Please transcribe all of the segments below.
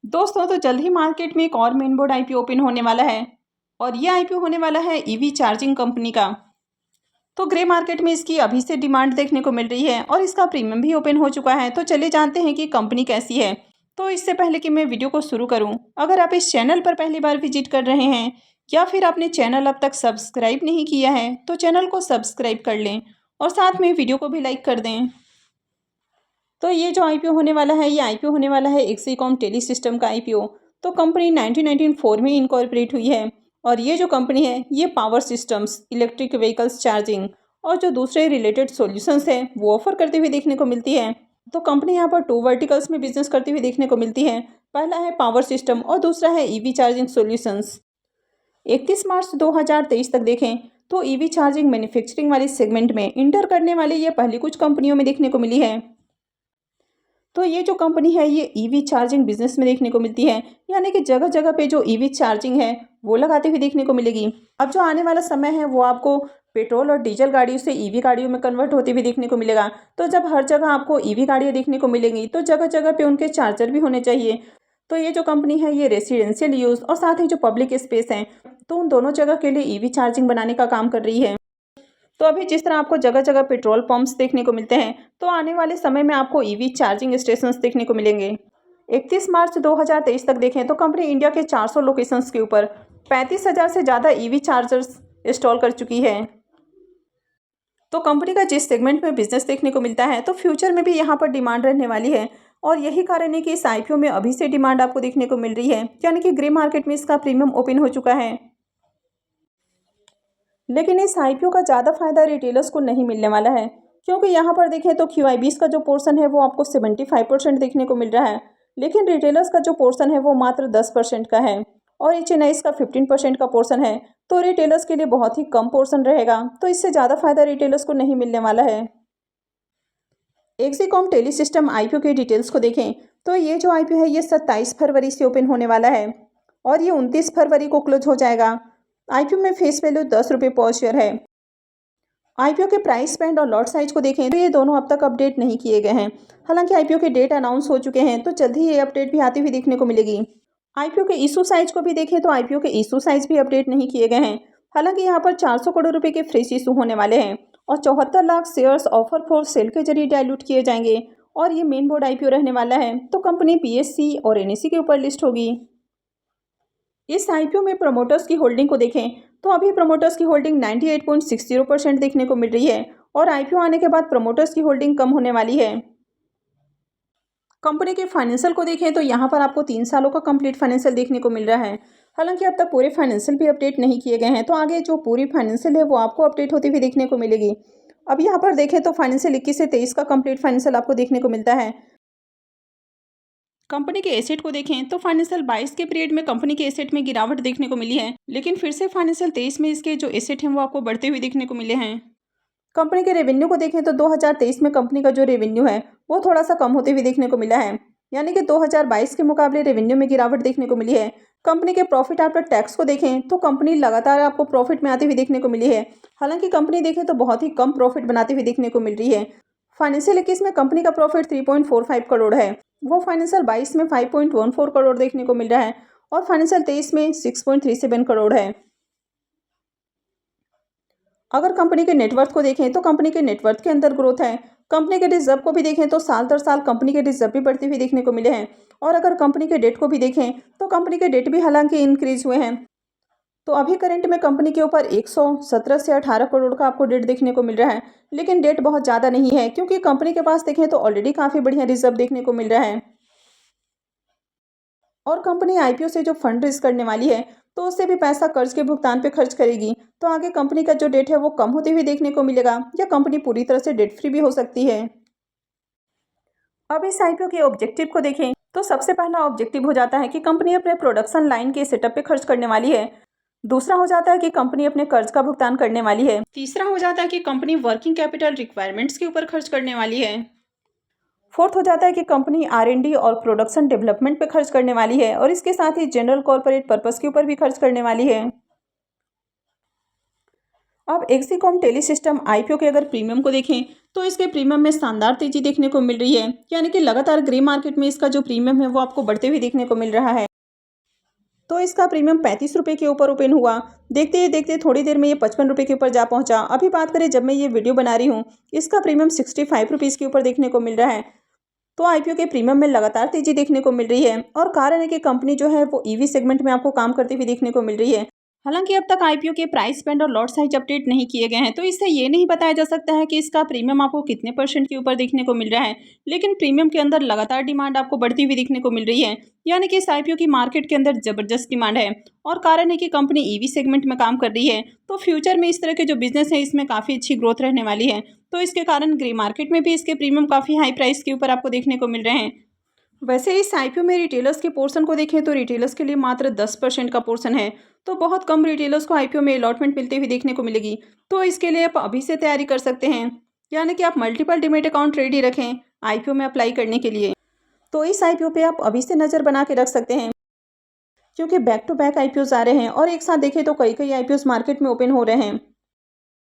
दोस्तों तो जल्द ही मार्केट में एक और मेन बोर्ड आईपीओ ओपन होने वाला है और ये आईपीओ होने वाला है ईवी चार्जिंग कंपनी का। तो ग्रे मार्केट में इसकी अभी से डिमांड देखने को मिल रही है और इसका प्रीमियम भी ओपन हो चुका है। तो चलिए जानते हैं कि कंपनी कैसी है। तो इससे पहले कि मैं वीडियो को शुरू करूं, अगर आप इस चैनल पर पहली बार विजिट कर रहे हैं या फिर आपने चैनल अब तक सब्सक्राइब नहीं किया है तो चैनल को सब्सक्राइब कर लें और साथ में वीडियो को भी लाइक कर दें। तो ये जो आईपीओ होने वाला है, ये आईपीओ होने वाला है एक्सीकॉम टेली सिस्टम का आईपीओ। तो कंपनी 1994 में इनकॉर्पोरेट हुई है और ये जो कंपनी है ये power systems, electric vehicles charging और जो दूसरे रिलेटेड सॉल्यूशंस है वो ऑफर करती हुई देखने को मिलती है। तो कंपनी यहाँ पर 2 वर्टिकल्स में बिजनेस करती हुई देखने को मिलती है। पहला है पावर सिस्टम और दूसरा है ईवी चार्जिंग सॉल्यूशंस। 31 मार्च 2023 तक देखें तो ईवी चार्जिंग मैन्युफैक्चरिंग वाली सेगमेंट में इंटर करने वाली ये पहली कुछ कंपनियों में देखने को मिली है। तो ये जो कंपनी है ये ईवी चार्जिंग बिजनेस में देखने को मिलती है, यानी कि जगह जगह पे जो ईवी चार्जिंग है वो लगाती हुई देखने को मिलेगी। अब जो आने वाला समय है वो आपको पेट्रोल और डीजल गाड़ियों से ईवी गाड़ियों में कन्वर्ट होती हुई देखने को मिलेगा। तो जब हर जगह आपको ईवी गाड़ियाँ देखने को मिलेंगी तो जगह जगह पे उनके चार्जर भी होने चाहिए। तो ये जो कंपनी है ये रेसिडेंशियल यूज़ और साथ ही जो पब्लिक स्पेस है तो उन दोनों जगह के लिए ईवी चार्जिंग बनाने का काम कर रही है। तो अभी जिस तरह आपको जगह जगह पेट्रोल पंप्स देखने को मिलते हैं तो आने वाले समय में आपको ईवी चार्जिंग स्टेशंस देखने को मिलेंगे। 31 मार्च 2023 तक देखें तो कंपनी इंडिया के 400 लोकेशंस के ऊपर 35,000 से ज़्यादा ईवी चार्जर्स इंस्टॉल कर चुकी है। तो कंपनी का जिस सेगमेंट में बिजनेस देखने को मिलता है तो फ्यूचर में भी यहाँ पर डिमांड रहने वाली है और यही कारण है कि इस आईपीओ में अभी से डिमांड आपको देखने को मिल रही है, यानी कि ग्रे मार्केट में इसका प्रीमियम ओपन हो चुका है। लेकिन इस आईपीओ का ज़्यादा फायदा रिटेलर्स को नहीं मिलने वाला है, क्योंकि यहाँ पर देखें तो QIBs का जो पोर्शन है वो आपको 75% देखने को मिल रहा है, लेकिन रिटेलर्स का जो पोर्शन है वो मात्र 10% का है और HNIs का 15% का पोर्शन है। तो रिटेलर्स के लिए बहुत ही कम पोर्शन रहेगा, तो इससे ज़्यादा फायदा रिटेलर्स को नहीं मिलने वाला है। एक्सीकॉम टेली सिस्टम आईपीओ के डिटेल्स को देखें तो ये जो आईपीओ है ये 27 फरवरी से ओपन होने वाला है और ये 29 फरवरी को क्लोज हो जाएगा। आईपीओ में फेस वैल्यू 10 रुपये पर शेयर है। आईपीओ के प्राइस बैंड और लॉट साइज को देखें तो ये दोनों अब तक अपडेट नहीं किए गए हैं। हालांकि आईपीओ के डेट अनाउंस हो चुके हैं तो जल्द ही ये अपडेट भी आती हुई देखने को मिलेगी। आईपीओ के इशू साइज को भी देखें तो आईपीओ के इशू साइज भी अपडेट नहीं किए गए हैं। हालांकि यहाँ पर 400 करोड़ रुपए के फ्रेश इशू होने वाले हैं और 74 lakh shares offer for sale के जरिए डायल्यूट किए जाएंगे और ये मेन बोर्ड आईपीओ रहने वाला है। तो कंपनी PSE और NSE के ऊपर लिस्ट होगी। इस आईपीओ में प्रमोटर्स की होल्डिंग को देखें तो अभी प्रमोटर्स की होल्डिंग 98.60% देखने को मिल रही है और आईपीओ आने के बाद प्रमोटर्स की होल्डिंग कम होने वाली है। कंपनी के फाइनेंशियल को देखें तो यहाँ पर आपको 3 सालों का कंप्लीट फाइनेंशियल देखने को मिल रहा है। हालांकि अब तक पूरे फाइनेंशियल भी अपडेट नहीं किए गए हैं, तो आगे जो पूरी फाइनेंशियल है वो आपको अपडेट होती हुई देखने को मिलेगी। अब यहाँ पर देखें तो फाइनेंशियल 21 से 23 का कंप्लीट फाइनेंशियल आपको देखने को मिलता है। कंपनी के एसेट को देखें तो फाइनेंशियल 22 के पीरियड में कंपनी के एसेट में गिरावट देखने को मिली है, लेकिन फिर से फाइनेंशियल 23 में इसके जो एसेट हैं वो आपको बढ़ते हुए देखने को मिले हैं। कंपनी के रेवेन्यू को देखें तो 2023 में कंपनी का जो रेवेन्यू है वो थोड़ा सा कम होते हुए देखने को मिला है, यानी कि 2022 के मुकाबले रेवेन्यू में गिरावट देखने को मिली है। कंपनी के प्रॉफिट आफ्टर टैक्स को देखें तो कंपनी लगातार आपको प्रॉफिट में आती हुई देखने को मिली है। हालांकि कंपनी देखें तो बहुत ही कम प्रॉफिट बनाती हुई देखने को मिल रही है। फाइनेंशियल 21 में कंपनी का प्रॉफिट 3.45 करोड़ है, वो फाइनेंशियल 22 में 5.14 करोड़ देखने को मिल रहा है और फाइनेंशियल 23 में 6.37 करोड़ है। अगर कंपनी के नेटवर्थ को देखें तो कंपनी के नेटवर्थ के अंदर ग्रोथ है। कंपनी के रिजर्व को भी देखें तो साल दर साल कंपनी के रिजर्व भी बढ़ते हुए देखने को मिले हैं और अगर कंपनी के डेट को भी देखें तो कंपनी के डेट भी हालांकि इंक्रीज हुए हैं। तो अभी करंट में कंपनी के ऊपर 117 से 18 करोड़ का आपको डेट देखने को मिल रहा है, लेकिन डेट बहुत ज़्यादा नहीं है क्योंकि कंपनी के पास देखें तो ऑलरेडी काफ़ी बढ़िया रिजर्व देखने को मिल रहा है और कंपनी आईपीओ से जो फंड रेज करने वाली है तो उससे भी पैसा कर्ज के भुगतान पे खर्च करेगी। तो आगे कंपनी का जो डेट है वो कम होती हुई देखने को मिलेगा या कंपनी पूरी तरह से डेट फ्री भी हो सकती है। अब इस आईपीओ के ऑब्जेक्टिव को देखें तो सबसे पहला ऑब्जेक्टिव हो जाता है कि कंपनी अपने प्रोडक्शन लाइन के सेटअप पे खर्च करने वाली है। दूसरा हो जाता है कि कंपनी अपने कर्ज का भुगतान करने वाली है। तीसरा हो जाता है कि कंपनी वर्किंग कैपिटल रिक्वायरमेंट्स के ऊपर खर्च करने वाली है। फोर्थ हो जाता है कि कंपनी R&D और प्रोडक्शन डेवलपमेंट पे खर्च करने वाली है और इसके साथ ही जनरल कॉर्पोरेट पर्पस के ऊपर भी खर्च करने वाली है। अब एक्सिकॉम टेलीसिस्टम आईपीओ के अगर प्रीमियम को देखें तो इसके प्रीमियम में शानदार तेजी देखने को मिल रही है, यानी कि लगातार ग्रे मार्केट में इसका जो प्रीमियम है वो आपको बढ़ते हुए देखने को मिल रहा है। तो इसका प्रीमियम 35 रुपये के ऊपर ओपन हुआ। देखते ही देखते थोड़ी देर में ये 55 रुपये के ऊपर जा पहुंचा। अभी बात करें जब मैं ये वीडियो बना रही हूँ, इसका प्रीमियम 65 रुपीज़ के ऊपर देखने को मिल रहा है। तो आईपीओ के प्रीमियम में लगातार तेजी देखने को मिल रही है और कारण है कि कंपनी जो है वो ईवी सेगमेंट में आपको काम करती हुई देखने को मिल रही है। हालांकि अब तक आईपीओ के प्राइस बैंड और लॉट साइज अपडेट नहीं किए गए हैं, तो इससे ये नहीं बताया जा सकता है कि इसका प्रीमियम आपको कितने % के ऊपर देखने को मिल रहा है। लेकिन प्रीमियम के अंदर लगातार डिमांड आपको बढ़ती हुई देखने को मिल रही है, यानी कि इस आईपीओ की मार्केट के अंदर जबरदस्त डिमांड है और कारण है कि कंपनी ईवी सेगमेंट में काम कर रही है। तो फ्यूचर में इस तरह के जो बिजनेस है इसमें काफ़ी अच्छी ग्रोथ रहने वाली है। तो इसके कारण ग्रे मार्केट में भी इसके प्रीमियम काफ़ी हाई प्राइस के ऊपर आपको देखने को मिल रहे हैं। वैसे इस आईपीओ में रिटेलर्स के पोर्शन को देखें तो रिटेलर्स के लिए मात्र 10% का पोर्शन है, तो बहुत कम रिटेलर्स को आईपीओ में अलॉटमेंट मिलते हुए देखने को मिलेगी। तो इसके लिए आप अभी से तैयारी कर सकते हैं, यानी कि आप मल्टीपल डीमैट अकाउंट रेडी रखें आईपीओ में अप्लाई करने के लिए। तो इस आईपीओ पे आप अभी से नज़र बना के रख सकते हैं, क्योंकि बैक टू बैक आईपीओज आ रहे हैं और एक साथ देखें तो कई कई आईपीओज मार्केट में ओपन हो रहे हैं।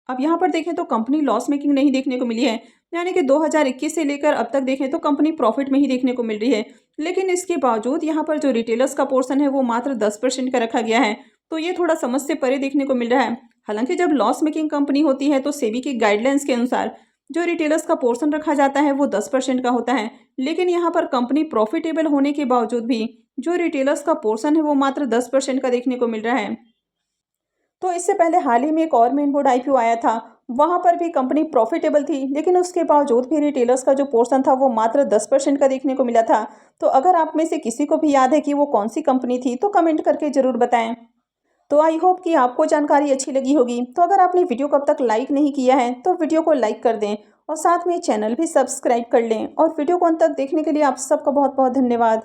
अब यहाँ पर देखें तो कंपनी लॉस मेकिंग नहीं देखने को मिली है, यानी कि 2021 से लेकर अब तक देखें तो कंपनी प्रॉफिट में ही देखने को मिल रही है। लेकिन इसके बावजूद यहाँ पर जो रिटेलर्स का पोर्शन है वो मात्र 10% का रखा गया है, तो ये थोड़ा समझ से परे देखने को मिल रहा है। हालांकि जब लॉस मेकिंग कंपनी होती है तो सेबी की गाइडलाइंस के अनुसार जो रिटेलर्स का पोर्शन रखा जाता है वो 10% का होता है, लेकिन यहाँ पर कंपनी प्रॉफिटेबल होने के बावजूद भी जो रिटेलर्स का पोर्शन है वो मात्र 10% का देखने को मिल रहा है। तो इससे पहले हाल ही में एक और मेन बोर्ड आईपीओ आया था, वहां पर भी कंपनी प्रॉफिटेबल थी, लेकिन उसके बावजूद भी रिटेलर्स का जो पोर्शन था वो मात्र 10% का देखने को मिला था। तो अगर आप में से किसी को भी याद है कि वो कौन सी कंपनी थी तो कमेंट करके ज़रूर बताएं। तो आई होप कि आपको जानकारी अच्छी लगी होगी। तो अगर आपने वीडियो को अब तक लाइक नहीं किया है तो वीडियो को लाइक कर दें और साथ में चैनल भी सब्सक्राइब कर लें। और वीडियो को अंत तक देखने के लिए आप सबका बहुत बहुत धन्यवाद।